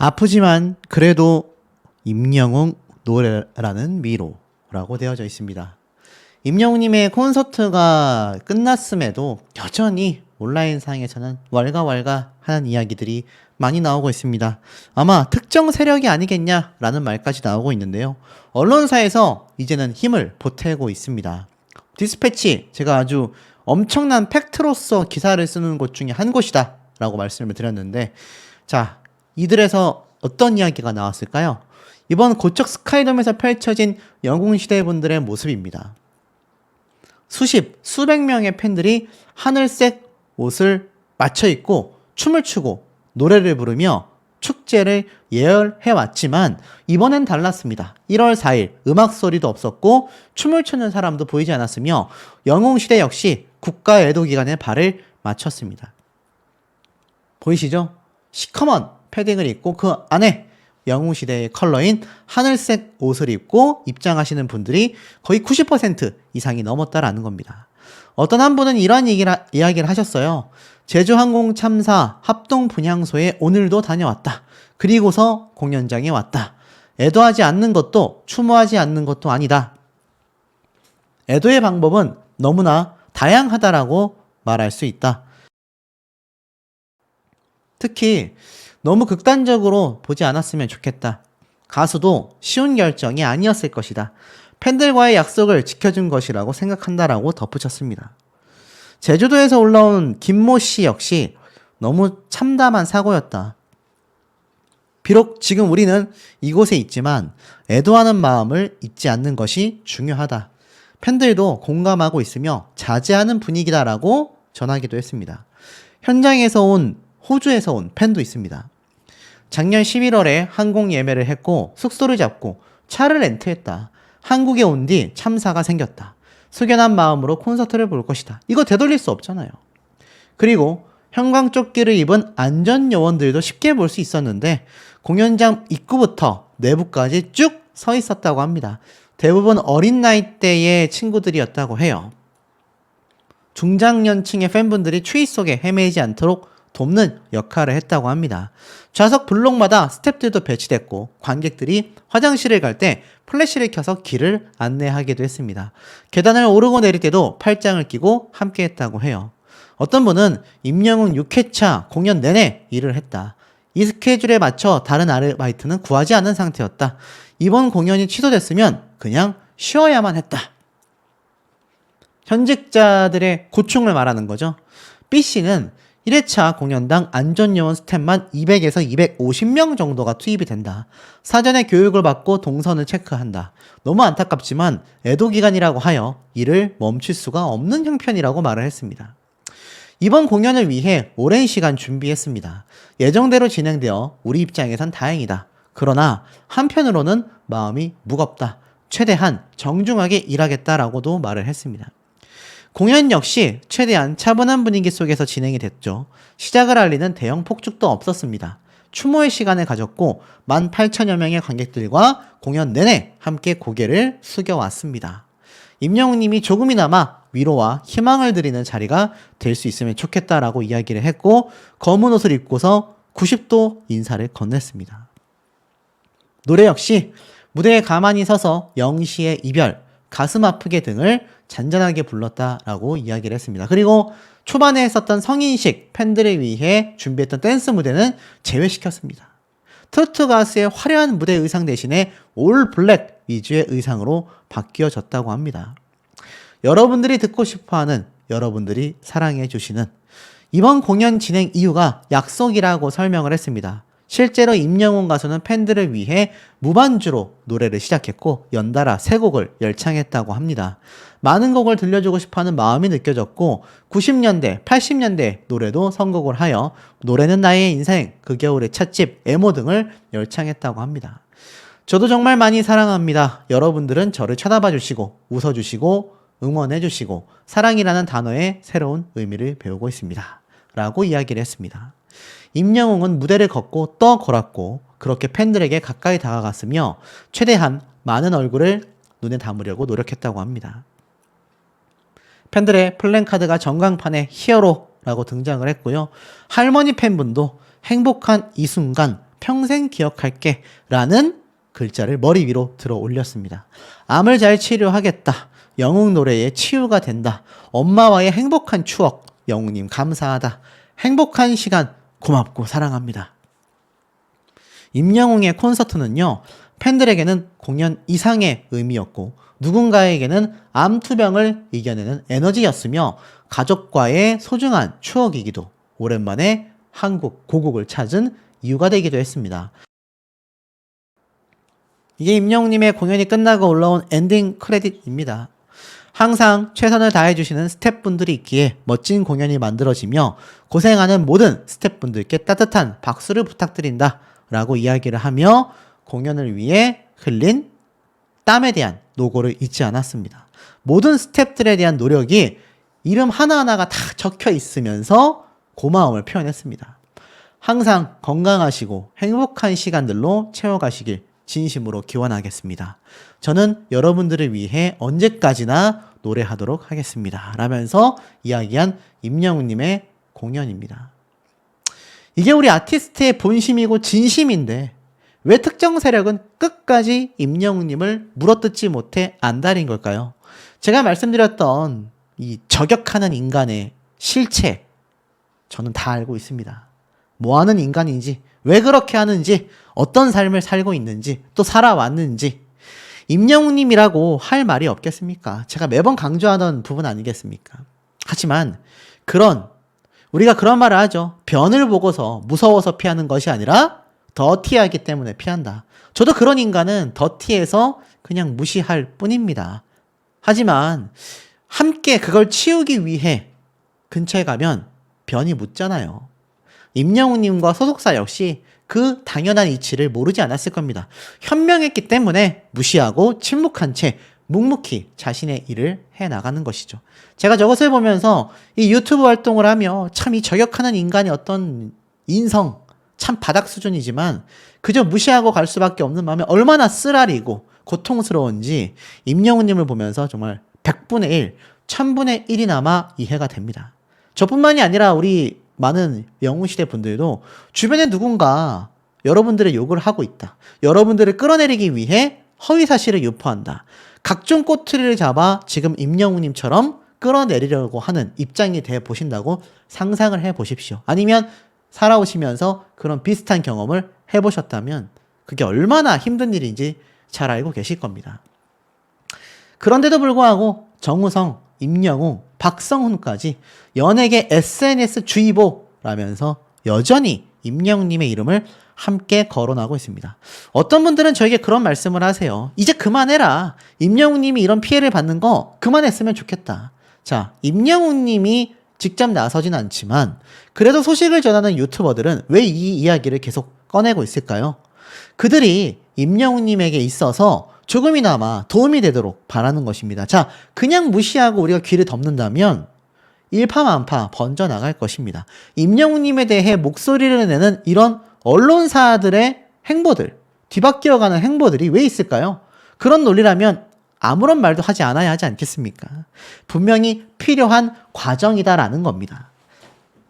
아프지만 그래도 임영웅 노래라는 미로라고 되어져 있습니다. 임영웅님의 콘서트가 끝났음에도 여전히 온라인상에서는 왈가왈가 하는 이야기들이 많이 나오고 있습니다. 아마 특정 세력이 아니겠냐라는 말까지 나오고 있는데요. 언론사에서 이제는 힘을 보태고 있습니다. 디스패치, 제가 아주 엄청난 팩트로서 기사를 쓰는 곳 중에 한 곳이다 라고 말씀을 드렸는데, 자, 이들에서 어떤 이야기가 나왔을까요? 이번 고척 스카이돔에서 펼쳐진 영웅시대 분들의 모습입니다. 수백 명의 팬들이 하늘색 옷을 맞춰 입고 춤을 추고 노래를 부르며 축제를 예열해왔지만 이번엔 달랐습니다. 1월 4일 음악 소리도 없었고 춤을 추는 사람도 보이지 않았으며 영웅시대 역시 국가 애도 기간에 발을 맞췄습니다. 보이시죠? 시커먼 패딩을 입고 그 안에 영웅시대의 컬러인 하늘색 옷을 입고 입장하시는 분들이 거의 90% 이상이 넘었다라는 겁니다. 어떤 한 분은 이러한 이야기를 하셨어요. 제주항공 참사 합동 분향소에 오늘도 다녀왔다. 그리고서 공연장에 왔다. 애도하지 않는 것도 추모하지 않는 것도 아니다. 애도의 방법은 너무나 다양하다라고 말할 수 있다. 특히 너무 극단적으로 보지 않았으면 좋겠다. 가수도 쉬운 결정이 아니었을 것이다. 팬들과의 약속을 지켜준 것이라고 생각한다라고 덧붙였습니다. 제주도에서 올라온 김모 씨 역시 너무 참담한 사고였다. 비록 지금 우리는 이곳에 있지만 애도하는 마음을 잊지 않는 것이 중요하다. 팬들도 공감하고 있으며 자제하는 분위기다라고 전하기도 했습니다. 호주에서 온 팬도 있습니다. 작년 11월에 항공 예매를 했고 숙소를 잡고 차를 렌트했다. 한국에 온 뒤 참사가 생겼다. 숙연한 마음으로 콘서트를 볼 것이다. 이거 되돌릴 수 없잖아요. 그리고 형광조끼를 입은 안전요원들도 쉽게 볼 수 있었는데 공연장 입구부터 내부까지 쭉 서 있었다고 합니다. 대부분 어린 나이대의 친구들이었다고 해요. 중장년층의 팬분들이 추위 속에 헤매지 않도록 돕는 역할을 했다고 합니다. 좌석 블록마다 스태프들도 배치됐고 관객들이 화장실을 갈 때 플래시를 켜서 길을 안내하기도 했습니다. 계단을 오르고 내릴 때도 팔짱을 끼고 함께 했다고 해요. 어떤 분은 임영웅 6회차 공연 내내 일을 했다. 이 스케줄에 맞춰 다른 아르바이트는 구하지 않은 상태였다. 이번 공연이 취소됐으면 그냥 쉬어야만 했다. 현직자들의 고충을 말하는 거죠. B씨는 1회차 공연당 안전요원 스태프만 200에서 250명 정도가 투입이 된다. 사전에 교육을 받고 동선을 체크한다. 너무 안타깝지만 애도기간이라고 하여 일을 멈출 수가 없는 형편이라고 말을 했습니다. 이번 공연을 위해 오랜 시간 준비했습니다. 예정대로 진행되어 우리 입장에선 다행이다. 그러나 한편으로는 마음이 무겁다. 최대한 정중하게 일하겠다라고도 말을 했습니다. 공연 역시 최대한 차분한 분위기 속에서 진행이 됐죠. 시작을 알리는 대형 폭죽도 없었습니다. 추모의 시간을 가졌고 18,000여 명의 관객들과 공연 내내 함께 고개를 숙여왔습니다. 임영웅님이 조금이나마 위로와 희망을 드리는 자리가 될 수 있으면 좋겠다라고 이야기를 했고 검은 옷을 입고서 90도 인사를 건넸습니다. 노래 역시 무대에 가만히 서서 영시의 이별, 가슴 아프게 등을 잔잔하게 불렀다라고 이야기를 했습니다. 그리고 초반에 했었던 성인식 팬들을 위해 준비했던 댄스 무대는 제외시켰습니다. 트로트 가수의 화려한 무대 의상 대신에 올 블랙 위주의 의상으로 바뀌어졌다고 합니다. 여러분들이 듣고 싶어하는, 여러분들이 사랑해 주시는 이번 공연 진행 이유가 약속이라고 설명을 했습니다. 실제로 임영웅 가수는 팬들을 위해 무반주로 노래를 시작했고 연달아 3곡을 열창했다고 합니다. 많은 곡을 들려주고 싶어하는 마음이 느껴졌고 90년대, 80년대 노래도 선곡을 하여 노래는 나의 인생, 그 겨울의 찻집, 애모 등을 열창했다고 합니다. 저도 정말 많이 사랑합니다. 여러분들은 저를 쳐다봐 주시고 웃어주시고 응원해 주시고 사랑이라는 단어의 새로운 의미를 배우고 있습니다. 라고 이야기를 했습니다. 임영웅은 무대를 걷고 또 걸었고 그렇게 팬들에게 가까이 다가갔으며 최대한 많은 얼굴을 눈에 담으려고 노력했다고 합니다. 팬들의 플랜카드가 전광판에 히어로라고 등장을 했고요. 할머니 팬분도 행복한 이 순간 평생 기억할게 라는 글자를 머리 위로 들어 올렸습니다. 암을 잘 치료하겠다. 영웅 노래에 치유가 된다. 엄마와의 행복한 추억. 영웅님 감사하다. 행복한 시간 고맙고 사랑합니다. 임영웅의 콘서트는요, 팬들에게는 공연 이상의 의미였고 누군가에게는 암투병을 이겨내는 에너지였으며 가족과의 소중한 추억이기도, 오랜만에 한국 고국을 찾은 이유가 되기도 했습니다. 이게 임영웅님의 공연이 끝나고 올라온 엔딩 크레딧입니다. 항상 최선을 다해주시는 스태프분들이 있기에 멋진 공연이 만들어지며 고생하는 모든 스태프분들께 따뜻한 박수를 부탁드린다 라고 이야기를 하며 공연을 위해 흘린 땀에 대한 노고를 잊지 않았습니다. 모든 스태프들에 대한 노력이 이름 하나하나가 다 적혀 있으면서 고마움을 표현했습니다. 항상 건강하시고 행복한 시간들로 채워가시길 진심으로 기원하겠습니다. 저는 여러분들을 위해 언제까지나 노래하도록 하겠습니다. 라면서 이야기한 임영웅님의 공연입니다. 이게 우리 아티스트의 본심이고 진심인데 왜 특정 세력은 끝까지 임영웅님을 물어뜯지 못해 안달인 걸까요? 제가 말씀드렸던 이 저격하는 인간의 실체, 저는 다 알고 있습니다. 뭐 하는 인간인지, 왜 그렇게 하는지, 어떤 삶을 살고 있는지, 또 살아왔는지, 임영웅님이라고 할 말이 없겠습니까? 제가 매번 강조하던 부분 아니겠습니까? 하지만 우리가 그런 말을 하죠. 변을 보고서 무서워서 피하는 것이 아니라 더티하기 때문에 피한다. 저도 그런 인간은 더티해서 그냥 무시할 뿐입니다. 하지만 함께 그걸 치우기 위해 근처에 가면 변이 묻잖아요. 임영웅님과 소속사 역시 그 당연한 이치를 모르지 않았을 겁니다. 현명했기 때문에 무시하고 침묵한 채 묵묵히 자신의 일을 해나가는 것이죠. 제가 저것을 보면서 이 유튜브 활동을 하며 참 이 저격하는 인간의 어떤 인성, 참 바닥 수준이지만 그저 무시하고 갈 수밖에 없는 마음이 얼마나 쓰라리고 고통스러운지 임영웅님을 보면서 정말 100분의 1, 1000분의 1이나마 이해가 됩니다. 저뿐만이 아니라 우리 많은 영웅시대 분들도 주변에 누군가 여러분들의 욕을 하고 있다. 여러분들을 끌어내리기 위해 허위사실을 유포한다. 각종 꼬투리를 잡아 지금 임영웅님처럼 끌어내리려고 하는 입장이 돼 보신다고 상상을 해 보십시오. 아니면 살아오시면서 그런 비슷한 경험을 해보셨다면 그게 얼마나 힘든 일인지 잘 알고 계실 겁니다. 그런데도 불구하고 정우성, 임영웅, 박성훈까지 연예계 SNS 주의보라면서 여전히 임영웅님의 이름을 함께 거론하고 있습니다. 어떤 분들은 저에게 그런 말씀을 하세요. 이제 그만해라. 임영웅님이 이런 피해를 받는 거 그만했으면 좋겠다. 자, 임영웅님이 직접 나서진 않지만 그래도 소식을 전하는 유튜버들은 왜 이 이야기를 계속 꺼내고 있을까요? 그들이 임영웅님에게 있어서 조금이나마 도움이 되도록 바라는 것입니다. 자, 그냥 무시하고 우리가 귀를 덮는다면 일파만파 번져나갈 것입니다. 임영웅님에 대해 목소리를 내는 이런 언론사들의 행보들, 뒤바뀌어가는 행보들이 왜 있을까요? 그런 논리라면 아무런 말도 하지 않아야 하지 않겠습니까? 분명히 필요한 과정이다라는 겁니다.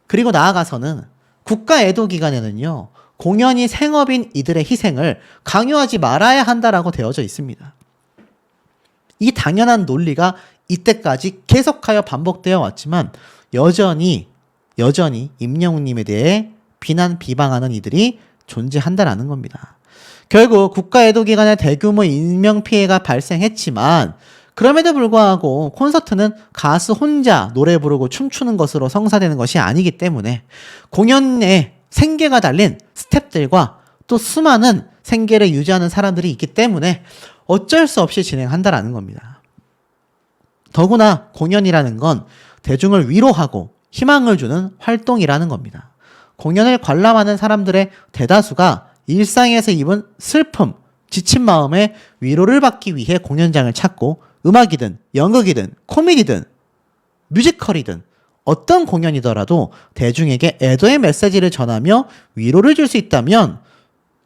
그리고 나아가서는 국가애도기간에는요, 공연이 생업인 이들의 희생을 강요하지 말아야 한다라고 되어져 있습니다. 이 당연한 논리가 이때까지 계속하여 반복되어 왔지만 여전히 임영웅님에 대해 비난, 비방하는 이들이 존재한다라는 겁니다. 결국 국가애도기간에 대규모 인명피해가 발생했지만 그럼에도 불구하고 콘서트는 가수 혼자 노래 부르고 춤추는 것으로 성사되는 것이 아니기 때문에 공연에 생계가 달린 스태프들과 또 수많은 생계를 유지하는 사람들이 있기 때문에 어쩔 수 없이 진행한다라는 겁니다. 더구나 공연이라는 건 대중을 위로하고 희망을 주는 활동이라는 겁니다. 공연을 관람하는 사람들의 대다수가 일상에서 입은 슬픔, 지친 마음에 위로를 받기 위해 공연장을 찾고 음악이든 연극이든 코미디든 뮤지컬이든 어떤 공연이더라도 대중에게 애도의 메시지를 전하며 위로를 줄 수 있다면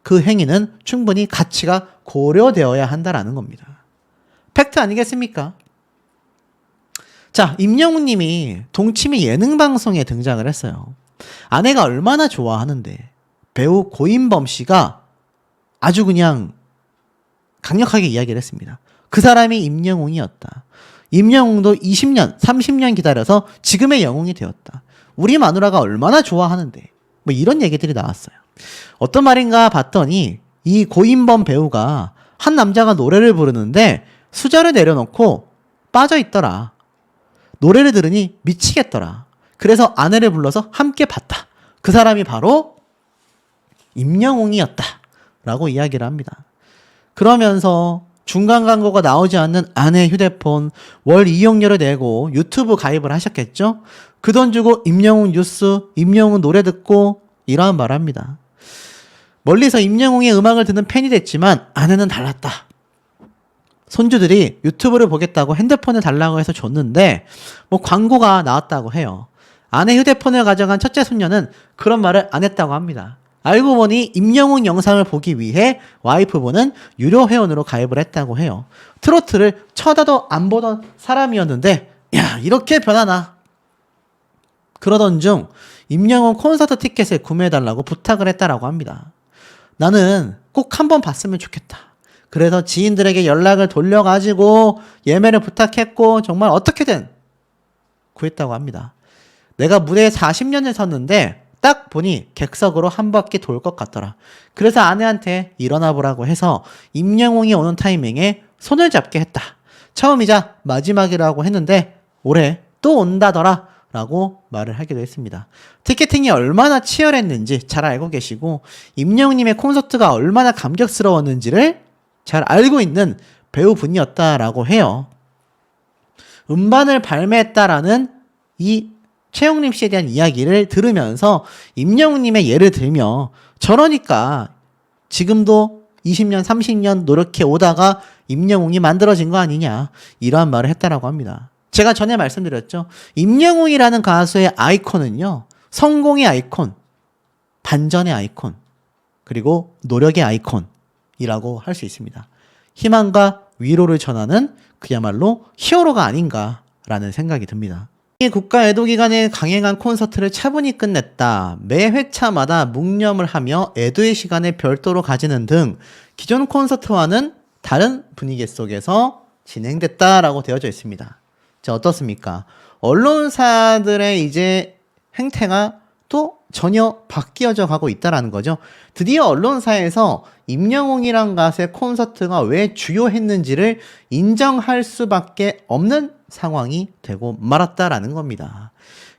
그 행위는 충분히 가치가 고려되어야 한다라는 겁니다. 팩트 아니겠습니까? 자, 임영웅님이 동치미 예능 방송에 등장을 했어요. 아내가 얼마나 좋아하는데 배우 고인범 씨가 아주 그냥 강력하게 이야기를 했습니다. 그 사람이 임영웅이었다. 임영웅도 20년, 30년 기다려서 지금의 영웅이 되었다. 우리 마누라가 얼마나 좋아하는데. 뭐 이런 얘기들이 나왔어요. 어떤 말인가 봤더니 이 고인범 배우가 한 남자가 노래를 부르는데 수저를 내려놓고 빠져있더라. 노래를 들으니 미치겠더라. 그래서 아내를 불러서 함께 봤다. 그 사람이 바로 임영웅이었다. 라고 이야기를 합니다. 그러면서 중간 광고가 나오지 않는 아내 휴대폰 월 이용료를 내고 유튜브 가입을 하셨겠죠? 그 돈 주고 임영웅 뉴스, 임영웅 노래 듣고 이러한 말을 합니다. 멀리서 임영웅의 음악을 듣는 팬이 됐지만 아내는 달랐다. 손주들이 유튜브를 보겠다고 핸드폰을 달라고 해서 줬는데 뭐 광고가 나왔다고 해요. 아내 휴대폰을 가져간 첫째 손녀는 그런 말을 안 했다고 합니다. 알고 보니 임영웅 영상을 보기 위해 와이프분은 유료 회원으로 가입을 했다고 해요. 트로트를 쳐다도 안 보던 사람이었는데 야 이렇게 변하나. 그러던 중 임영웅 콘서트 티켓을 구매해달라고 부탁을 했다라고 합니다. 나는 꼭 한번 봤으면 좋겠다. 그래서 지인들에게 연락을 돌려가지고 예매를 부탁했고 정말 어떻게든 구했다고 합니다. 내가 무대에 40년을 섰는데 딱 보니 객석으로 한 바퀴 돌 것 같더라. 그래서 아내한테 일어나 보라고 해서 임영웅이 오는 타이밍에 손을 잡게 했다. 처음이자 마지막이라고 했는데 올해 또 온다더라 라고 말을 하기도 했습니다. 티켓팅이 얼마나 치열했는지 잘 알고 계시고 임영웅님의 콘서트가 얼마나 감격스러웠는지를 잘 알고 있는 배우분이었다라고 해요. 음반을 발매했다라는 이 최영림 씨에 대한 이야기를 들으면서 임영웅님의 예를 들며 저러니까 지금도 20년, 30년 노력해 오다가 임영웅이 만들어진 거 아니냐 이러한 말을 했다라고 합니다. 제가 전에 말씀드렸죠. 임영웅이라는 가수의 아이콘은요. 성공의 아이콘, 반전의 아이콘, 그리고 노력의 아이콘이라고 할 수 있습니다. 희망과 위로를 전하는 그야말로 히어로가 아닌가라는 생각이 듭니다. 국가 애도 기간에 강행한 콘서트를 차분히 끝냈다. 매 회차마다 묵념을 하며 애도의 시간을 별도로 가지는 등 기존 콘서트와는 다른 분위기 속에서 진행됐다라고 되어져 있습니다. 자, 어떻습니까? 언론사들의 이제 행태가 또 전혀 바뀌어져 가고 있다라는 거죠. 드디어 언론사에서 임영웅이란 가수의 콘서트가 왜 주요했는지를 인정할 수밖에 없는 상황이 되고 말았다라는 겁니다.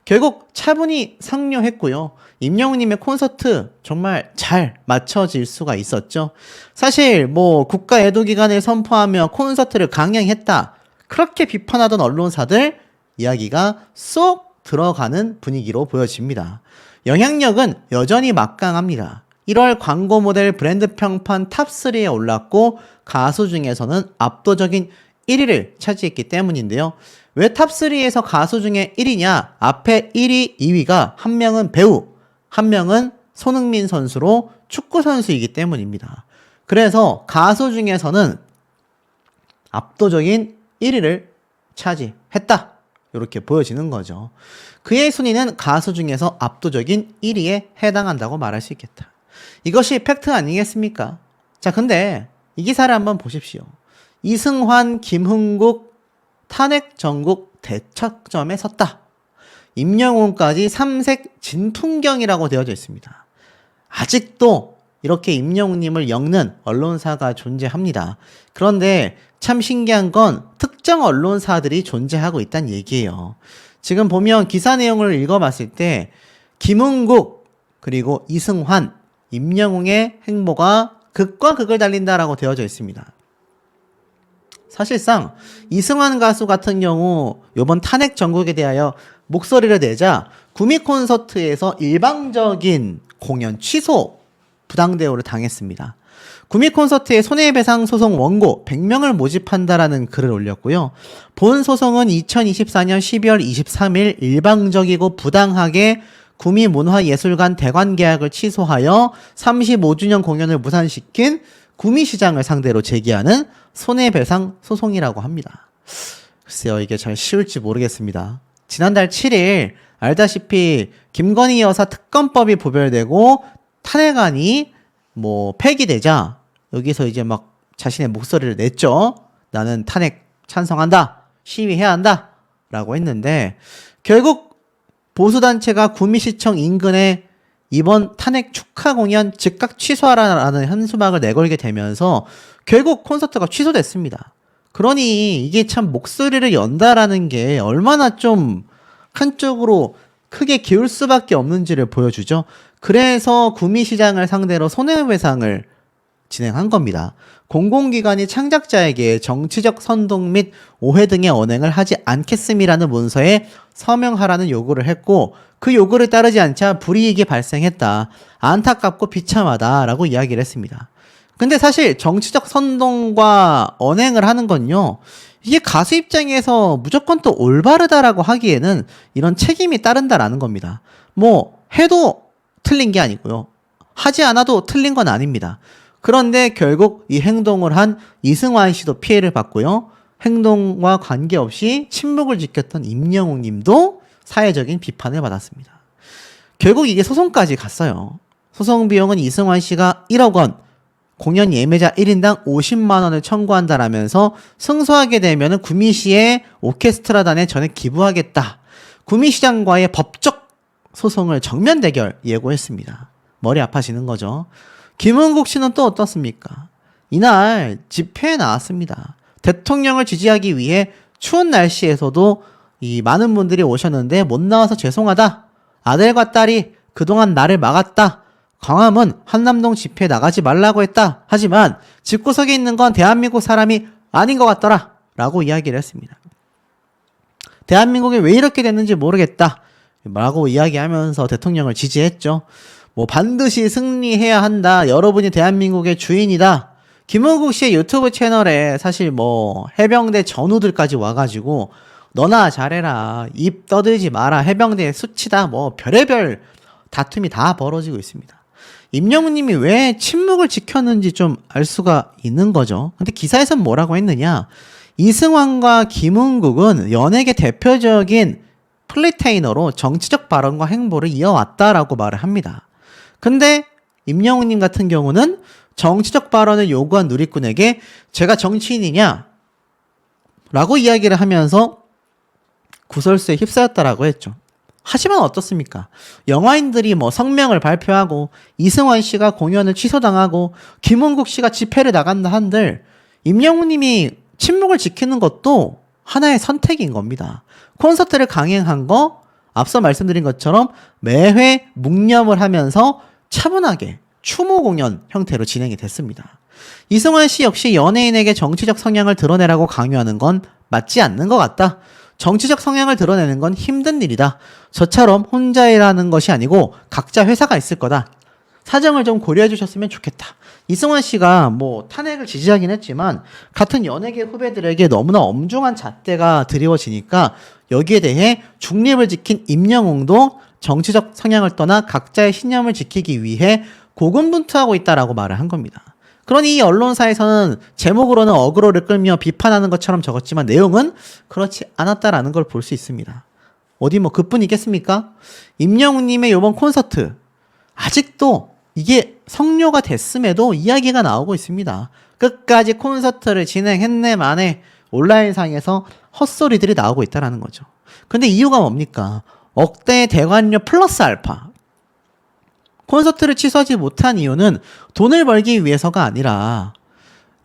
결국 차분히 상료했고요. 임영웅님의 콘서트 정말 잘 맞춰질 수가 있었죠. 사실 뭐 국가 애도 기간을 선포하며 콘서트를 강행했다. 그렇게 비판하던 언론사들 이야기가 쏙 들어가는 분위기로 보여집니다. 영향력은 여전히 막강합니다. 1월 광고 모델 브랜드 평판 탑3에 올랐고 가수 중에서는 압도적인 1위를 차지했기 때문인데요. 왜 탑3에서 가수 중에 1위냐? 앞에 1위, 2위가 한 명은 배우, 한 명은 손흥민 선수로 축구 선수이기 때문입니다. 그래서 가수 중에서는 압도적인 1위를 차지했다. 이렇게 보여지는 거죠. 그의 순위는 가수 중에서 압도적인 1위에 해당한다고 말할 수 있겠다. 이것이 팩트 아니겠습니까? 자, 근데 이 기사를 한번 보십시오. 이승환, 김흥국, 탄핵 전국 대척점에 섰다. 임영웅까지 삼색 진풍경이라고 되어져 있습니다. 아직도 이렇게 임영웅님을 엮는 언론사가 존재합니다. 그런데 참 신기한 건 특정 언론사들이 존재하고 있다는 얘기예요. 지금 보면 기사 내용을 읽어봤을 때 김흥국 그리고 이승환, 임영웅의 행보가 극과 극을 달린다라고 되어져 있습니다. 사실상 이승환 가수 같은 경우 이번 탄핵 전국에 대하여 목소리를 내자 구미 콘서트에서 일방적인 공연 취소 부당대우를 당했습니다. 구미 콘서트의 손해배상 소송 원고 100명을 모집한다라는 글을 올렸고요. 본 소송은 2024년 12월 23일 일방적이고 부당하게 구미 문화예술관 대관 계약을 취소하여 35주년 공연을 무산시킨 구미시장을 상대로 제기하는 손해배상 소송이라고 합니다. 글쎄요, 이게 잘 쉬울지 모르겠습니다. 지난달 7일 알다시피 김건희 여사 특검법이 부결되고 탄핵안이 뭐 폐기되자 여기서 이제 막 자신의 목소리를 냈죠. 나는 탄핵 찬성한다. 시위해야 한다. 라고 했는데 결국 보수단체가 구미시청 인근에 이번 탄핵 축하 공연 즉각 취소하라는 현수막을 내걸게 되면서 결국 콘서트가 취소됐습니다. 그러니 이게 참 목소리를 연다라는 게 얼마나 좀 한쪽으로 크게 기울 수밖에 없는지를 보여주죠. 그래서 구미시장을 상대로 손해배상을 진행한 겁니다. 공공기관이 창작자에게 정치적 선동 및 오해 등의 언행을 하지 않겠음이라는 문서에 서명하라는 요구를 했고 그 요구를 따르지 않자 불이익이 발생했다. 안타깝고 비참하다라고 이야기를 했습니다. 근데 사실 정치적 선동과 언행을 하는 건요. 이게 가수 입장에서 무조건 또 올바르다라고 하기에는 이런 책임이 따른다라는 겁니다. 뭐 해도 틀린 게 아니고요. 하지 않아도 틀린 건 아닙니다. 그런데 결국 이 행동을 한 이승환 씨도 피해를 받고요. 행동과 관계없이 침묵을 지켰던 임영웅 님도 사회적인 비판을 받았습니다. 결국 이게 소송까지 갔어요. 소송 비용은 이승환 씨가 1억 원, 공연 예매자 1인당 50만 원을 청구한다라면서 승소하게 되면 구미시의 오케스트라단에 전액 기부하겠다. 구미시장과의 법적 소송을 정면 대결 예고했습니다. 머리 아파지는 거죠. 김은국 씨는 또 어떻습니까? 이날 집회에 나왔습니다. 대통령을 지지하기 위해 추운 날씨에서도 이 많은 분들이 오셨는데 못 나와서 죄송하다. 아들과 딸이 그동안 나를 막았다. 광화문 한남동 집회에 나가지 말라고 했다. 하지만 집구석에 있는 건 대한민국 사람이 아닌 것 같더라. 라고 이야기를 했습니다. 대한민국이 왜 이렇게 됐는지 모르겠다. 라고 이야기하면서 대통령을 지지했죠. 뭐 반드시 승리해야 한다. 여러분이 대한민국의 주인이다. 김은국 씨의 유튜브 채널에 사실 뭐 해병대 전우들까지 와가지고 너나 잘해라. 입 떠들지 마라. 해병대 수치다. 뭐 별의별 다툼이 다 벌어지고 있습니다. 임영웅 님이 왜 침묵을 지켰는지 좀 알 수가 있는 거죠. 근데 기사에선 뭐라고 했느냐. 이승환과 김은국은 연예계 대표적인 플리테이너로 정치적 발언과 행보를 이어왔다라고 말을 합니다. 근데 임영웅 님 같은 경우는 정치적 발언을 요구한 누리꾼에게 제가 정치인이냐? 라고 이야기를 하면서 구설수에 휩싸였다라고 했죠. 하지만 어떻습니까? 영화인들이 뭐 성명을 발표하고 이승환 씨가 공연을 취소당하고 김은국 씨가 집회를 나간다 한들 임영웅 님이 침묵을 지키는 것도 하나의 선택인 겁니다. 콘서트를 강행한 거 앞서 말씀드린 것처럼 매회 묵념을 하면서 차분하게 추모 공연 형태로 진행이 됐습니다. 이승환 씨 역시 연예인에게 정치적 성향을 드러내라고 강요하는 건 맞지 않는 것 같다. 정치적 성향을 드러내는 건 힘든 일이다. 저처럼 혼자 일하는 것이 아니고 각자 회사가 있을 거다. 사정을 좀 고려해 주셨으면 좋겠다. 이승환 씨가 뭐 탄핵을 지지하긴 했지만 같은 연예계 후배들에게 너무나 엄중한 잣대가 드리워지니까 여기에 대해 중립을 지킨 임영웅도 정치적 성향을 떠나 각자의 신념을 지키기 위해 고군분투하고 있다라고 말을 한 겁니다. 그러니 이 언론사에서는 제목으로는 어그로를 끌며 비판하는 것처럼 적었지만 내용은 그렇지 않았다라는 걸 볼 수 있습니다. 어디 뭐 그뿐이겠습니까? 임영웅님의 이번 콘서트 아직도 이게 성료가 됐음에도 이야기가 나오고 있습니다. 끝까지 콘서트를 진행했네 만에 온라인상에서 헛소리들이 나오고 있다는 거죠. 근데 이유가 뭡니까? 억대의 대관료 플러스 알파. 콘서트를 취소하지 못한 이유는 돈을 벌기 위해서가 아니라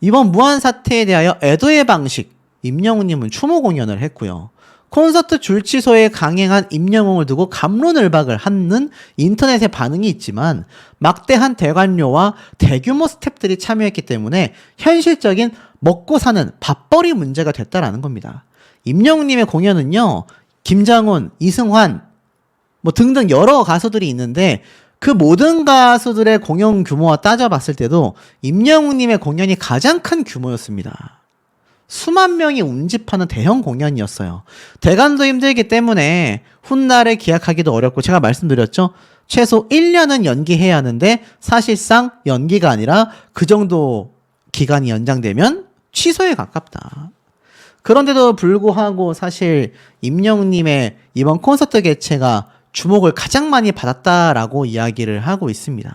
이번 무한 사태에 대하여 애도의 방식, 임영웅님은 추모 공연을 했고요. 콘서트 줄 취소에 강행한 임영웅을 두고 갑론을박을 하는 인터넷의 반응이 있지만 막대한 대관료와 대규모 스태프들이 참여했기 때문에 현실적인 먹고 사는 밥벌이 문제가 됐다라는 겁니다. 임영웅님의 공연은요, 김장훈, 이승환 뭐 등등 여러 가수들이 있는데 그 모든 가수들의 공연 규모와 따져봤을 때도 임영웅님의 공연이 가장 큰 규모였습니다. 수만 명이 운집하는 대형 공연이었어요. 대관도 힘들기 때문에 훗날을 기약하기도 어렵고 제가 말씀드렸죠. 최소 1년은 연기해야 하는데 사실상 연기가 아니라 그 정도 기간이 연장되면 취소에 가깝다. 그런데도 불구하고 사실 임영웅님의 이번 콘서트 개최가 주목을 가장 많이 받았다라고 이야기를 하고 있습니다.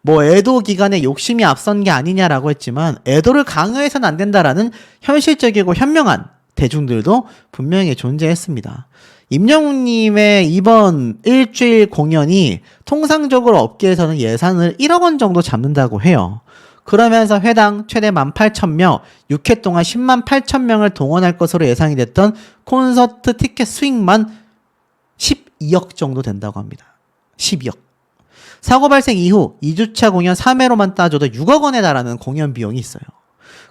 뭐 애도 기간에 욕심이 앞선 게 아니냐라고 했지만 애도를 강요해서는 안 된다라는 현실적이고 현명한 대중들도 분명히 존재했습니다. 임영웅님의 이번 일주일 공연이 통상적으로 업계에서는 예산을 1억 원 정도 잡는다고 해요. 그러면서 회당 최대 18,000명, 6회 동안 10만 8천 명을 동원할 것으로 예상이 됐던 콘서트 티켓 수익만 12억 정도 된다고 합니다. 12억. 사고 발생 이후 2주차 공연 3회로만 따져도 6억 원에 달하는 공연 비용이 있어요.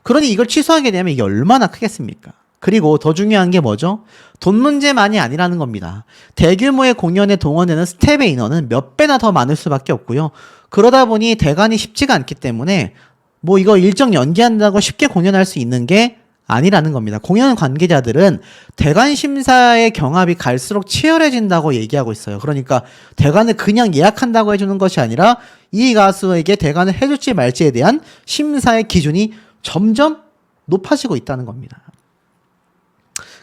그러니 이걸 취소하게 되면 이게 얼마나 크겠습니까? 그리고 더 중요한 게 뭐죠? 돈 문제만이 아니라는 겁니다. 대규모의 공연에 동원되는 스텝의 인원은 몇 배나 더 많을 수밖에 없고요. 그러다 보니 대관이 쉽지가 않기 때문에 뭐 이거 일정 연기한다고 쉽게 공연할 수 있는 게 아니라는 겁니다. 공연 관계자들은 대관 심사의 경합이 갈수록 치열해진다고 얘기하고 있어요. 그러니까 대관을 그냥 예약한다고 해주는 것이 아니라 이 가수에게 대관을 해줄지 말지에 대한 심사의 기준이 점점 높아지고 있다는 겁니다.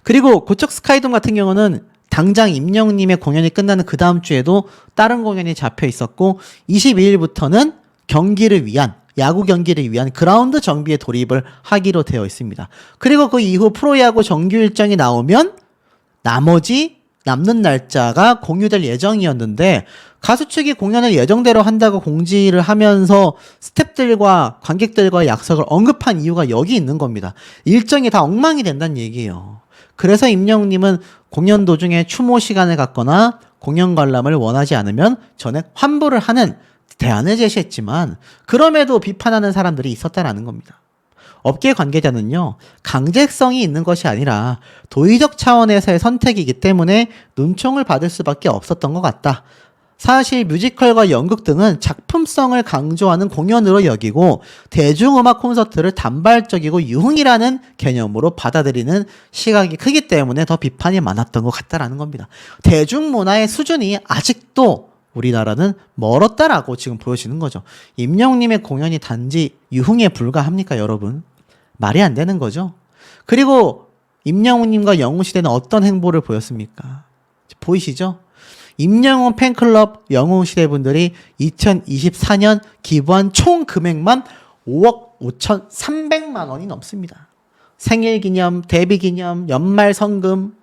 그리고 고척 스카이돔 같은 경우는 당장 임영웅님의 공연이 끝나는 그 다음 주에도 다른 공연이 잡혀 있었고 22일부터는 경기를 위한 야구 경기를 위한 그라운드 정비에 돌입을 하기로 되어 있습니다. 그리고 그 이후 프로야구 정규 일정이 나오면 나머지 남는 날짜가 공유될 예정이었는데 가수 측이 공연을 예정대로 한다고 공지를 하면서 스태프들과 관객들과의 약속을 언급한 이유가 여기 있는 겁니다. 일정이 다 엉망이 된다는 얘기예요. 그래서 임영웅님은 공연 도중에 추모 시간을 갖거나 공연 관람을 원하지 않으면 전액 환불을 하는 대안을 제시했지만 그럼에도 비판하는 사람들이 있었다라는 겁니다. 업계 관계자는요, 강제성이 있는 것이 아니라 도의적 차원에서의 선택이기 때문에 눈총을 받을 수밖에 없었던 것 같다. 사실 뮤지컬과 연극 등은 작품성을 강조하는 공연으로 여기고 대중음악 콘서트를 단발적이고 유흥이라는 개념으로 받아들이는 시각이 크기 때문에 더 비판이 많았던 것 같다라는 겁니다. 대중문화의 수준이 아직도 우리나라는 멀었다라고 지금 보여지는 거죠. 임영웅님의 공연이 단지 유흥에 불과합니까, 여러분? 말이 안 되는 거죠. 그리고 임영웅님과 영웅시대는 어떤 행보를 보였습니까? 보이시죠? 임영웅 팬클럽 영웅시대 분들이 2024년 기부한 총 금액만 5억 5,300만 원이 넘습니다. 생일기념, 데뷔기념, 연말 성금,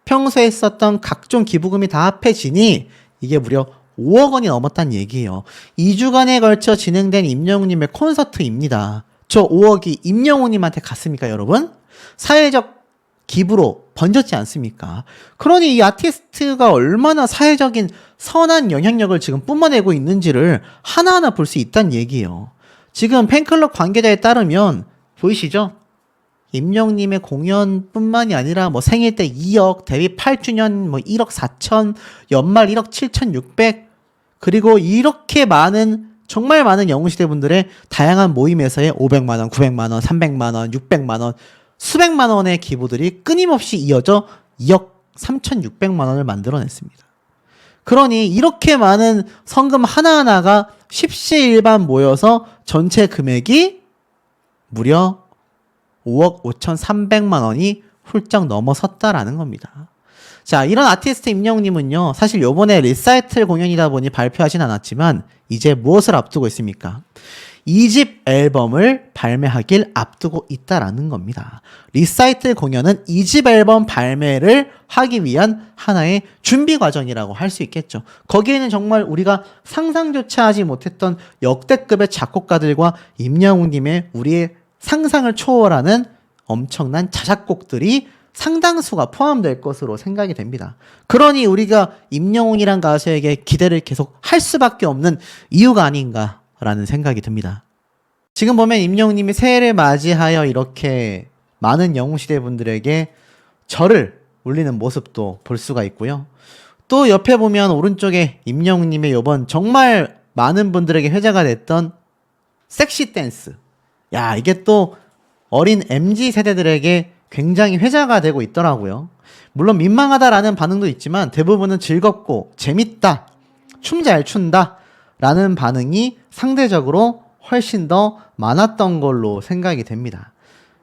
평소에 썼던 각종 기부금이 다 합해지니 이게 무려 5억 원이 넘었다는 얘기예요. 2주간에 걸쳐 진행된 임영웅님의 콘서트입니다. 저 5억이 임영웅님한테 갔습니까, 여러분? 사회적 기부로 번졌지 않습니까? 그러니 이 아티스트가 얼마나 사회적인 선한 영향력을 지금 뿜어내고 있는지를 하나하나 볼 수 있다는 얘기예요. 지금 팬클럽 관계자에 따르면 보이시죠? 임영웅님의 공연뿐만이 아니라 뭐 생일 때 2억, 데뷔 8주년 뭐 1억 4천, 연말 1억 7,600, 그리고 이렇게 많은 정말 많은 영웅시대 분들의 다양한 모임에서의 500만 원, 900만 원, 300만 원, 600만 원, 수백만 원의 기부들이 끊임없이 이어져 2억 3,600만 원을 만들어냈습니다. 그러니 이렇게 많은 성금 하나하나가 십시일반 모여서 전체 금액이 무려 5억 5,300만 원이 훌쩍 넘어섰다라는 겁니다. 자, 이런 아티스트 임영웅님은요, 사실 요번에 리사이틀 공연이다 보니 발표하진 않았지만 이제 무엇을 앞두고 있습니까? 2집 앨범을 발매하길 앞두고 있다라는 겁니다. 리사이틀 공연은 2집 앨범 발매를 하기 위한 하나의 준비 과정이라고 할 수 있겠죠. 거기에는 정말 우리가 상상조차 하지 못했던 역대급의 작곡가들과 임영웅님의 우리의 상상을 초월하는 엄청난 자작곡들이 상당수가 포함될 것으로 생각이 됩니다. 그러니 우리가 임영웅이란 가수에게 기대를 계속 할 수밖에 없는 이유가 아닌가라는 생각이 듭니다. 지금 보면 임영웅님이 새해를 맞이하여 이렇게 많은 영웅시대 분들에게 절을 올리는 모습도 볼 수가 있고요. 또 옆에 보면 오른쪽에 임영웅님의 이번 정말 많은 분들에게 회자가 됐던 섹시 댄스. 야, 이게 또 어린 MZ 세대들에게 굉장히 회자가 되고 있더라고요. 물론 민망하다라는 반응도 있지만 대부분은 즐겁고 재밌다, 춤 잘 춘다 라는 반응이 상대적으로 훨씬 더 많았던 걸로 생각이 됩니다.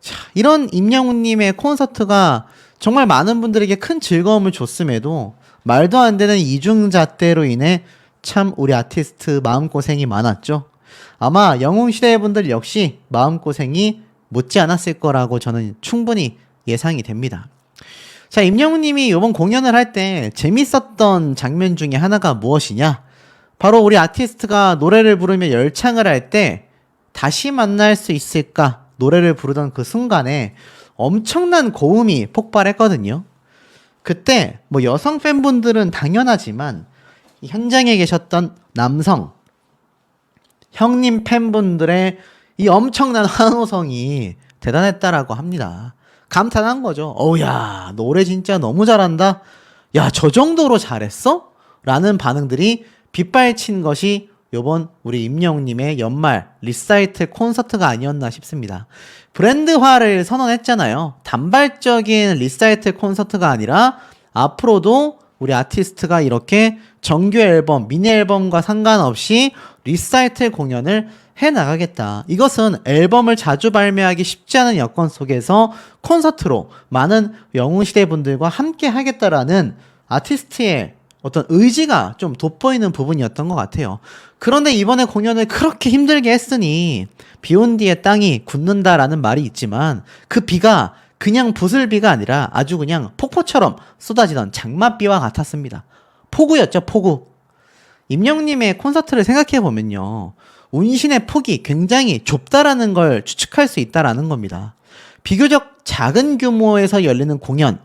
자, 이런 임영웅님의 콘서트가 정말 많은 분들에게 큰 즐거움을 줬음에도 말도 안 되는 이중잣대로 인해 참 우리 아티스트 마음고생이 많았죠. 아마 영웅시대 분들 역시 마음고생이 못지 않았을 거라고 저는 충분히 예상이 됩니다. 자, 임영웅님이 이번 공연을 할 때 재밌었던 장면 중에 하나가 무엇이냐? 바로 우리 아티스트가 노래를 부르며 열창을 할 때 다시 만날 수 있을까? 노래를 부르던 그 순간에 엄청난 고음이 폭발했거든요. 그때 뭐 여성 팬분들은 당연하지만 현장에 계셨던 남성 형님 팬분들의 이 엄청난 환호성이 대단했다라고 합니다. 감탄한 거죠. 어우야, 노래 진짜 너무 잘한다. 야, 저 정도로 잘했어? 라는 반응들이 빗발친 것이 요번 우리 임영웅님의 연말 리사이틀 콘서트가 아니었나 싶습니다. 브랜드화를 선언했잖아요. 단발적인 리사이틀 콘서트가 아니라 앞으로도 우리 아티스트가 이렇게 정규 앨범, 미니 앨범과 상관없이 리사이틀 공연을 해나가겠다. 이것은 앨범을 자주 발매하기 쉽지 않은 여건 속에서 콘서트로 많은 영웅시대 분들과 함께 하겠다라는 아티스트의 어떤 의지가 좀 돋보이는 부분이었던 것 같아요. 그런데 이번에 공연을 그렇게 힘들게 했으니 비 온 뒤에 땅이 굳는다라는 말이 있지만 그 비가 그냥 부슬비가 아니라 아주 그냥 폭포처럼 쏟아지던 장맛비와 같았습니다. 폭우였죠, 폭우. 임영웅님의 콘서트를 생각해보면요. 운신의 폭이 굉장히 좁다라는 걸 추측할 수 있다라는 겁니다. 비교적 작은 규모에서 열리는 공연,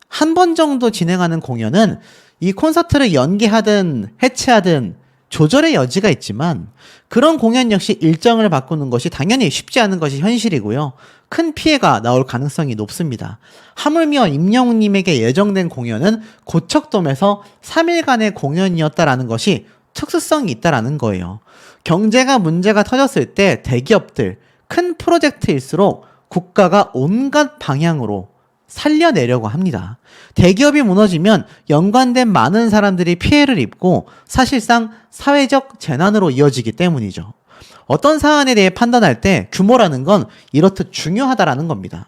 한 번 정도 진행하는 공연은 이 콘서트를 연기하든 해체하든 조절의 여지가 있지만 그런 공연 역시 일정을 바꾸는 것이 당연히 쉽지 않은 것이 현실이고요. 큰 피해가 나올 가능성이 높습니다. 하물며 임영웅님에게 예정된 공연은 고척돔에서 3일간의 공연이었다라는 것이 특수성이 있다라는 거예요. 경제가 문제가 터졌을 때 대기업들, 큰 프로젝트일수록 국가가 온갖 방향으로 살려내려고 합니다. 대기업이 무너지면 연관된 많은 사람들이 피해를 입고 사실상 사회적 재난으로 이어지기 때문이죠. 어떤 사안에 대해 판단할 때 규모라는 건 이렇듯 중요하다라는 겁니다.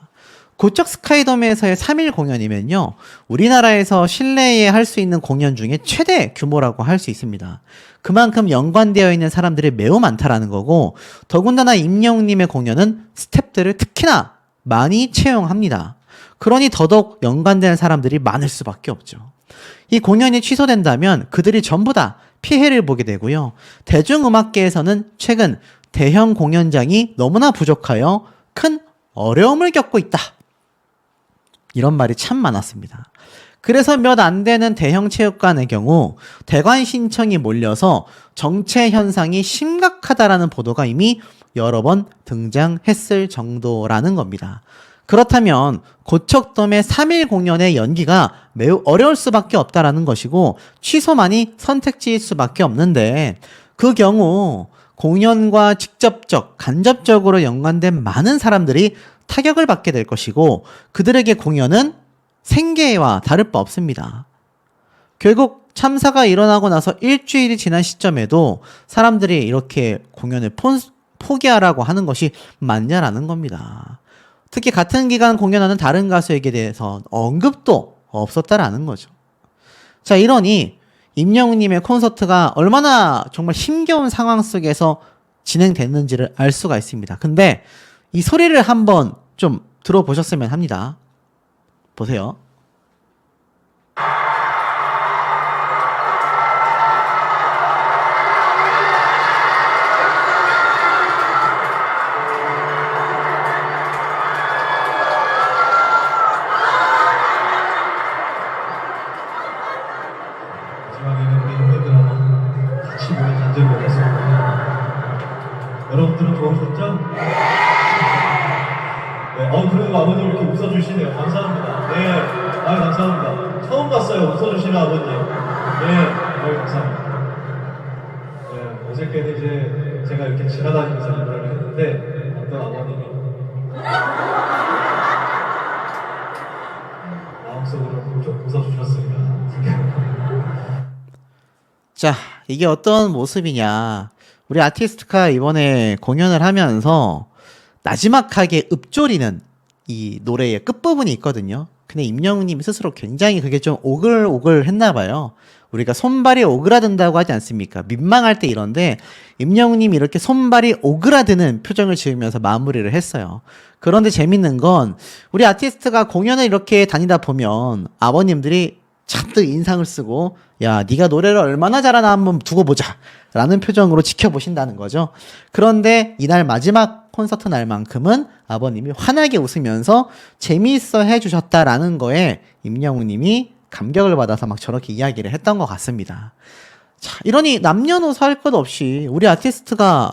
고척 스카이돔에서의 3일 공연이면요. 우리나라에서 실내에 할 수 있는 공연 중에 최대 규모라고 할 수 있습니다. 그만큼 연관되어 있는 사람들이 매우 많다라는 거고 더군다나 임영웅님의 공연은 스태프들을 특히나 많이 채용합니다. 그러니 더더욱 연관된 사람들이 많을 수밖에 없죠. 이 공연이 취소된다면 그들이 전부 다 피해를 보게 되고요. 대중음악계에서는 최근 대형 공연장이 너무나 부족하여 큰 어려움을 겪고 있다. 이런 말이 참 많았습니다. 그래서 몇 안 되는 대형 체육관의 경우 대관 신청이 몰려서 정체 현상이 심각하다라는 보도가 이미 여러 번 등장했을 정도라는 겁니다. 그렇다면 고척돔의 3일 공연의 연기가 매우 어려울 수밖에 없다라는 것이고 취소만이 선택지일 수밖에 없는데 그 경우 공연과 직접적, 간접적으로 연관된 많은 사람들이 타격을 받게 될 것이고 그들에게 공연은 생계와 다를 바 없습니다. 결국 참사가 일어나고 나서 일주일이 지난 시점에도 사람들이 이렇게 공연을 포기하라고 하는 것이 맞냐라는 겁니다. 특히 같은 기간 공연하는 다른 가수에게 대해서 언급도 없었다라는 거죠. 자, 이러니 임영웅님의 콘서트가 얼마나 정말 힘겨운 상황 속에서 진행됐는지를 알 수가 있습니다. 근데 이 소리를 한번 좀 들어보셨으면 합니다. 보세요. 마지막에는 우리 형님들 한번 같이 모여 단절을 먹었습니다. 여러분들은 좋아하셨죠? 네, 그래도 아버님 이렇게 웃어주시네요. 감사합니다. 네, 감사합니다. 처음 봤어요, 웃어주시는 아버님. 네, 감사합니다. 네, 어저께는 이제 제가 이렇게 지나다니면서 이거를 했는데 어떤 아버님이 마음속으로 좀 웃어주셨습니다. 자, 이게 어떤 모습이냐. 우리 아티스트가 이번에 공연을 하면서 나지막하게 읊조리는 이 노래의 끝부분이 있거든요. 근데 임영웅님이 스스로 굉장히 그게 좀 오글오글 했나 봐요. 우리가 손발이 오그라든다고 하지 않습니까? 민망할 때 이런데 임영웅님이 이렇게 손발이 오그라드는 표정을 지으면서 마무리를 했어요. 그런데 재밌는 건 우리 아티스트가 공연을 이렇게 다니다 보면 아버님들이 잔뜩 인상을 쓰고 야 네가 노래를 얼마나 잘하나 한번 두고 보자 라는 표정으로 지켜보신다는 거죠. 그런데 이날 마지막 콘서트 날만큼은 아버님이 환하게 웃으면서 재미있어 해주셨다라는 거에 임영웅님이 감격을 받아서 막 저렇게 이야기를 했던 것 같습니다. 자, 이러니 남녀노소 할 것 없이 우리 아티스트가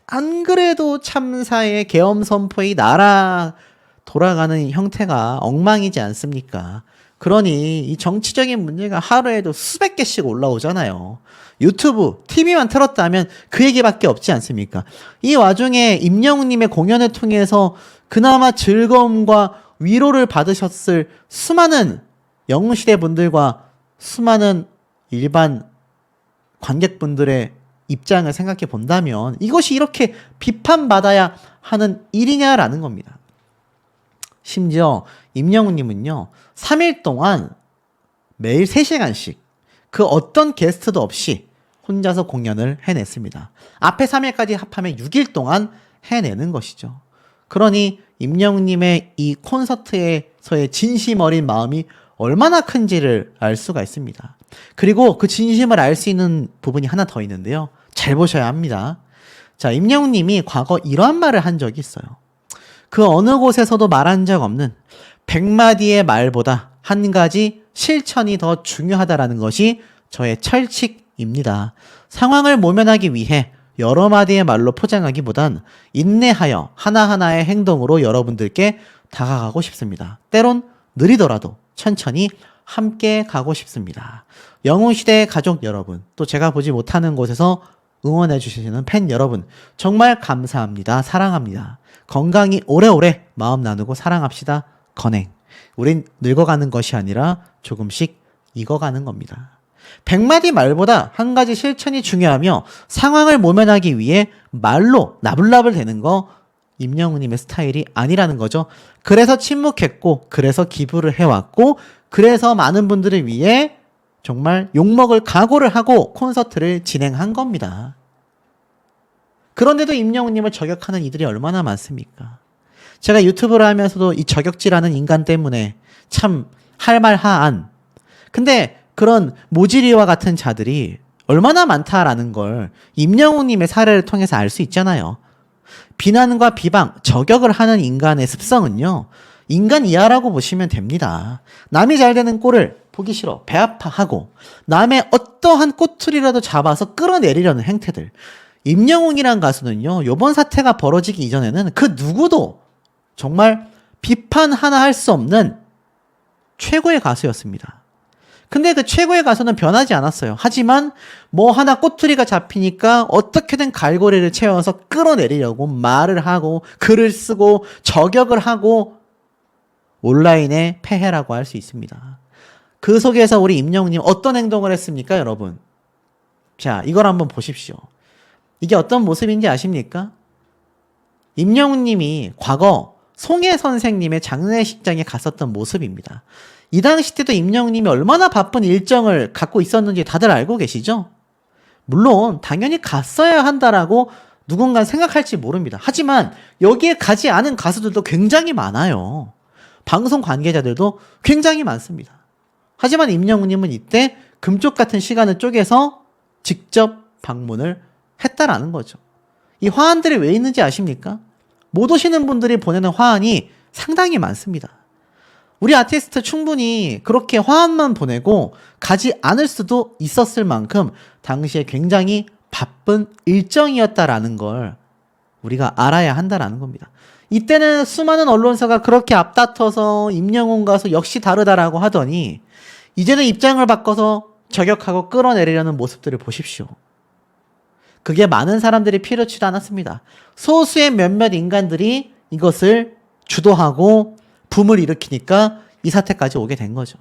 안 그래도 참사의 계엄 선포의 나라 돌아가는 형태가 엉망이지 않습니까? 그러니 이 정치적인 문제가 하루에도 수백 개씩 올라오잖아요. 유튜브, TV만 틀었다면 그 얘기밖에 없지 않습니까? 이 와중에 임영웅님의 공연을 통해서 그나마 즐거움과 위로를 받으셨을 수많은 영웅시대 분들과 수많은 일반 관객분들의 입장을 생각해 본다면 이것이 이렇게 비판받아야 하는 일이냐라는 겁니다. 심지어 임영웅님은요 3일 동안 매일 3시간씩 그 어떤 게스트도 없이 혼자서 공연을 해냈습니다. 앞에 3일까지 합하면 6일 동안 해내는 것이죠. 그러니 임영웅님의 이 콘서트에서의 진심 어린 마음이 얼마나 큰지를 알 수가 있습니다. 그리고 그 진심을 알 수 있는 부분이 하나 더 있는데요. 잘 보셔야 합니다. 자, 임영웅님이 과거 이러한 말을 한 적이 있어요. 그 어느 곳에서도 말한 적 없는 100마디의 말보다 한 가지 실천이 더 중요하다라는 것이 저의 철칙입니다. 상황을 모면하기 위해 여러 마디의 말로 포장하기보단 인내하여 하나하나의 행동으로 여러분들께 다가가고 싶습니다. 때론 느리더라도 천천히 함께 가고 싶습니다. 영웅시대의 가족 여러분, 또 제가 보지 못하는 곳에서 응원해 주시는 팬 여러분, 정말 감사합니다. 사랑합니다. 건강히 오래오래 마음 나누고 사랑합시다. 건행. 우린 늙어가는 것이 아니라 조금씩 익어가는 겁니다. 100마디 말보다 한 가지 실천이 중요하며 상황을 모면하기 위해 말로 나불나불 대는 거 임영웅님의 스타일이 아니라는 거죠. 그래서 침묵했고, 그래서 기부를 해왔고, 그래서 많은 분들을 위해 정말 욕먹을 각오를 하고 콘서트를 진행한 겁니다. 그런데도 임영웅님을 저격하는 이들이 얼마나 많습니까? 제가 유튜브를 하면서도 이 저격질하는 인간 때문에 참 할 말 하안. 근데 그런 모지리와 같은 자들이 얼마나 많다라는 걸 임영웅님의 사례를 통해서 알 수 있잖아요. 비난과 비방, 저격을 하는 인간의 습성은요, 인간 이하라고 보시면 됩니다. 남이 잘 되는 꼴을 보기 싫어, 배 아파하고, 남의 어떠한 꼬투리라도 잡아서 끌어내리려는 행태들. 임영웅이란 가수는요, 요번 사태가 벌어지기 이전에는 그 누구도 정말 비판 하나 할 수 없는 최고의 가수였습니다. 근데 그 최고의 가수는 변하지 않았어요. 하지만 뭐 하나 꼬투리가 잡히니까 어떻게든 갈고리를 채워서 끌어내리려고 말을 하고 글을 쓰고 저격을 하고 온라인의 폐해라고 할 수 있습니다. 그 속에서 우리 임영웅님 어떤 행동을 했습니까, 여러분? 자, 이걸 한번 보십시오. 이게 어떤 모습인지 아십니까? 임영웅님이 과거 송혜 선생님의 장례식장에 갔었던 모습입니다. 이 당시 때도 임영웅님이 얼마나 바쁜 일정을 갖고 있었는지 다들 알고 계시죠? 물론 당연히 갔어야 한다라고 누군가 생각할지 모릅니다. 하지만 여기에 가지 않은 가수들도 굉장히 많아요. 방송 관계자들도 굉장히 많습니다. 하지만 임영웅님은 이때 금쪽 같은 시간을 쪼개서 직접 방문을 했다라는 거죠. 이 화환들이 왜 있는지 아십니까? 못 오시는 분들이 보내는 화환이 상당히 많습니다. 우리 아티스트 충분히 그렇게 화환만 보내고 가지 않을 수도 있었을 만큼 당시에 굉장히 바쁜 일정이었다라는 걸 우리가 알아야 한다라는 겁니다. 이때는 수많은 언론사가 그렇게 앞다퉈서 임영웅 가수 역시 다르다라고 하더니 이제는 입장을 바꿔서 저격하고 끌어내리려는 모습들을 보십시오. 그게 많은 사람들이 필요치도 않았습니다. 소수의 몇몇 인간들이 이것을 주도하고 붐을 일으키니까 이 사태까지 오게 된 거죠.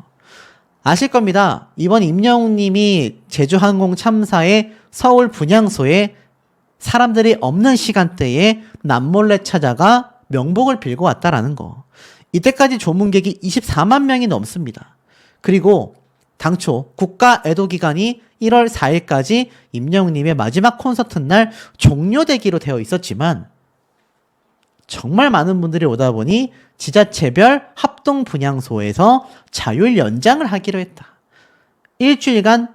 아실 겁니다. 이번 임영웅님이 제주항공 참사의 서울 분향소에 사람들이 없는 시간대에 남몰래 찾아가 명복을 빌고 왔다라는 거. 이때까지 조문객이 24만 명이 넘습니다. 그리고 당초 국가 애도 기간이 1월 4일까지 임영웅님의 마지막 콘서트 날 종료되기로 되어 있었지만 정말 많은 분들이 오다 보니 지자체별 합동 분향소에서 자율 연장을 하기로 했다. 일주일간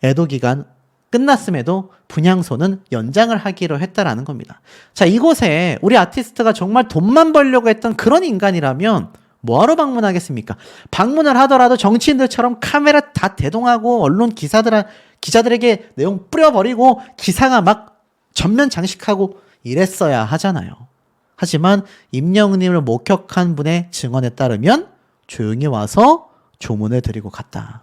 애도 기간 끝났음에도 분향소는 연장을 하기로 했다라는 겁니다. 자, 이곳에 우리 아티스트가 정말 돈만 벌려고 했던 그런 인간이라면 뭐하러 방문하겠습니까? 방문을 하더라도 정치인들처럼 카메라 다 대동하고 언론 기자들에게 내용 뿌려버리고 기사가 막 전면 장식하고 이랬어야 하잖아요. 하지만 임영웅님을 목격한 분의 증언에 따르면 조용히 와서 조문을 드리고 갔다.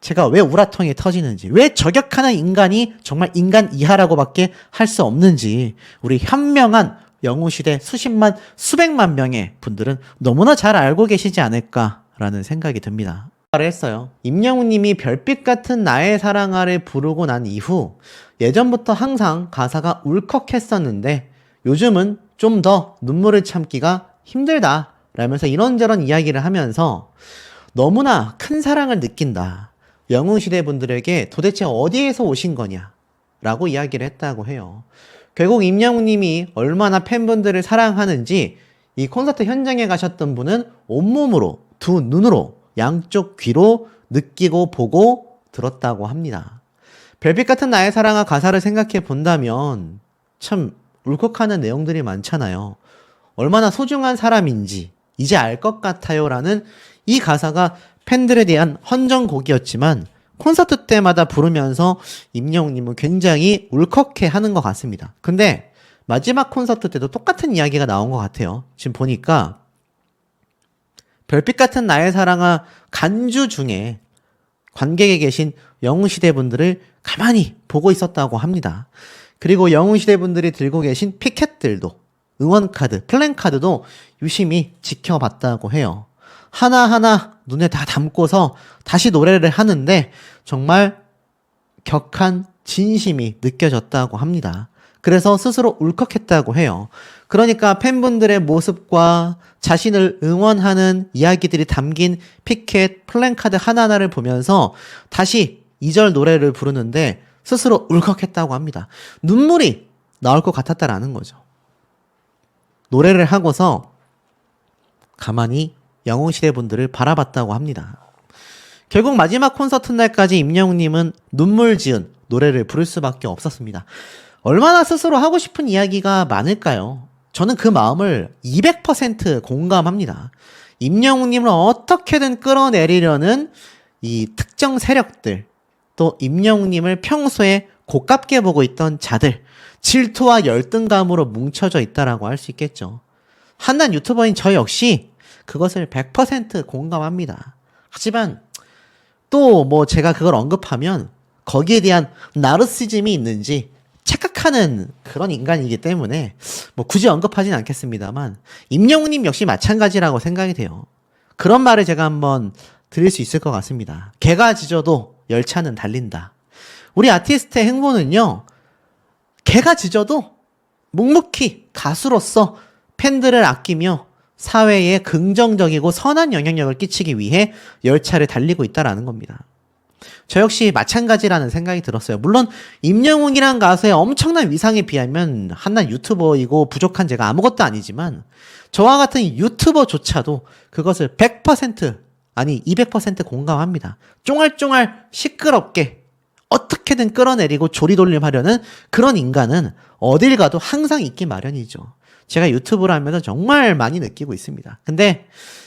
제가 왜 우라통이 터지는지, 왜 저격하는 인간이 정말 인간 이하라고밖에 할 수 없는지 우리 현명한 영웅시대 수십만, 수백만 명의 분들은 너무나 잘 알고 계시지 않을까라는 생각이 듭니다. 말을 했어요. 임영웅님이 별빛 같은 나의 사랑아를 부르고 난 이후 예전부터 항상 가사가 울컥했었는데 요즘은 좀 더 눈물을 참기가 힘들다 라면서 이런저런 이야기를 하면서 너무나 큰 사랑을 느낀다. 영웅시대 분들에게 도대체 어디에서 오신 거냐 라고 이야기를 했다고 해요. 결국 임영웅님이 얼마나 팬분들을 사랑하는지 이 콘서트 현장에 가셨던 분은 온몸으로, 두 눈으로, 양쪽 귀로 느끼고 보고 들었다고 합니다. 별빛 같은 나의 사랑아 가사를 생각해 본다면 참 울컥하는 내용들이 많잖아요. 얼마나 소중한 사람인지 이제 알 것 같아요 라는 이 가사가 팬들에 대한 헌정곡이었지만 콘서트 때마다 부르면서 임영웅님은 굉장히 울컥해 하는 것 같습니다. 근데 마지막 콘서트 때도 똑같은 이야기가 나온 것 같아요. 지금 보니까 별빛 같은 나의 사랑아 간주 중에 관객에 계신 영웅시대 분들을 가만히 보고 있었다고 합니다. 그리고 영웅시대 분들이 들고 계신 피켓들도, 응원카드, 플랜카드도 유심히 지켜봤다고 해요. 하나하나 눈에 다 담고서 다시 노래를 하는데 정말 격한 진심이 느껴졌다고 합니다. 그래서 스스로 울컥했다고 해요. 그러니까 팬분들의 모습과 자신을 응원하는 이야기들이 담긴 피켓, 플랜카드 하나하나를 보면서 다시 2절 노래를 부르는데 스스로 울컥했다고 합니다. 눈물이 나올 것 같았다라는 거죠. 노래를 하고서 가만히 영웅시대 분들을 바라봤다고 합니다. 결국 마지막 콘서트 날까지 임영웅님은 눈물 지은 노래를 부를 수밖에 없었습니다. 얼마나 스스로 하고 싶은 이야기가 많을까요? 저는 그 마음을 200% 공감합니다. 임영웅님을 어떻게든 끌어내리려는 이 특정 세력들, 또 임영웅님을 평소에 고깝게 보고 있던 자들, 질투와 열등감으로 뭉쳐져 있다라고 할 수 있겠죠. 한낱 유튜버인 저 역시 그것을 100% 공감합니다. 하지만 또 뭐 제가 그걸 언급하면 거기에 대한 나르시즘이 있는지 착각하는 그런 인간이기 때문에 뭐 굳이 언급하진 않겠습니다만 임영웅님 역시 마찬가지라고 생각이 돼요. 그런 말을 제가 한번 드릴 수 있을 것 같습니다. 개가 짖어도 열차는 달린다. 우리 아티스트의 행보는요, 개가 짖어도 묵묵히 가수로서 팬들을 아끼며 사회에 긍정적이고 선한 영향력을 끼치기 위해 열차를 달리고 있다라는 겁니다. 저 역시 마찬가지라는 생각이 들었어요. 물론 임영웅이란 가수의 엄청난 위상에 비하면 한낱 유튜버이고 부족한 제가 아무것도 아니지만 저와 같은 유튜버조차도 그것을 100% 아니 200% 공감합니다. 쫑알쫑알 시끄럽게 어떻게든 끌어내리고 조리돌림하려는 그런 인간은 어딜 가도 항상 있기 마련이죠. 제가 유튜브를 하면서 정말 많이 느끼고 있습니다. 근데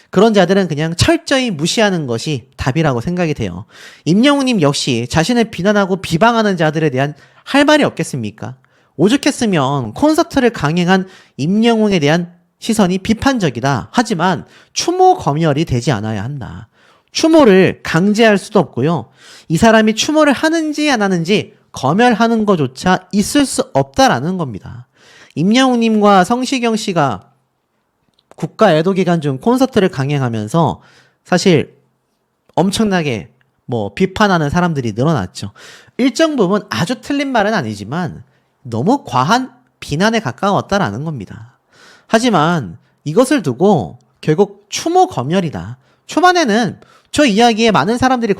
그런 자들은 그냥 철저히 무시하는 것이 답이라고 생각이 돼요. 임영웅님 역시 자신을 비난하고 비방하는 자들에 대한 할 말이 없겠습니까? 오죽했으면 콘서트를 강행한 임영웅에 대한 시선이 비판적이다. 하지만 추모 검열이 되지 않아야 한다. 추모를 강제할 수도 없고요. 이 사람이 추모를 하는지 안 하는지 검열하는 것조차 있을 수 없다라는 겁니다. 임영웅님과 성시경 씨가 국가 애도 기간 중 콘서트를 강행하면서 사실 엄청나게 뭐 비판하는 사람들이 늘어났죠. 일정 부분 아주 틀린 말은 아니지만 너무 과한 비난에 가까웠다라는 겁니다. 하지만 이것을 두고 결국 추모 검열이다. 초반에는 저 이야기에 많은 사람들이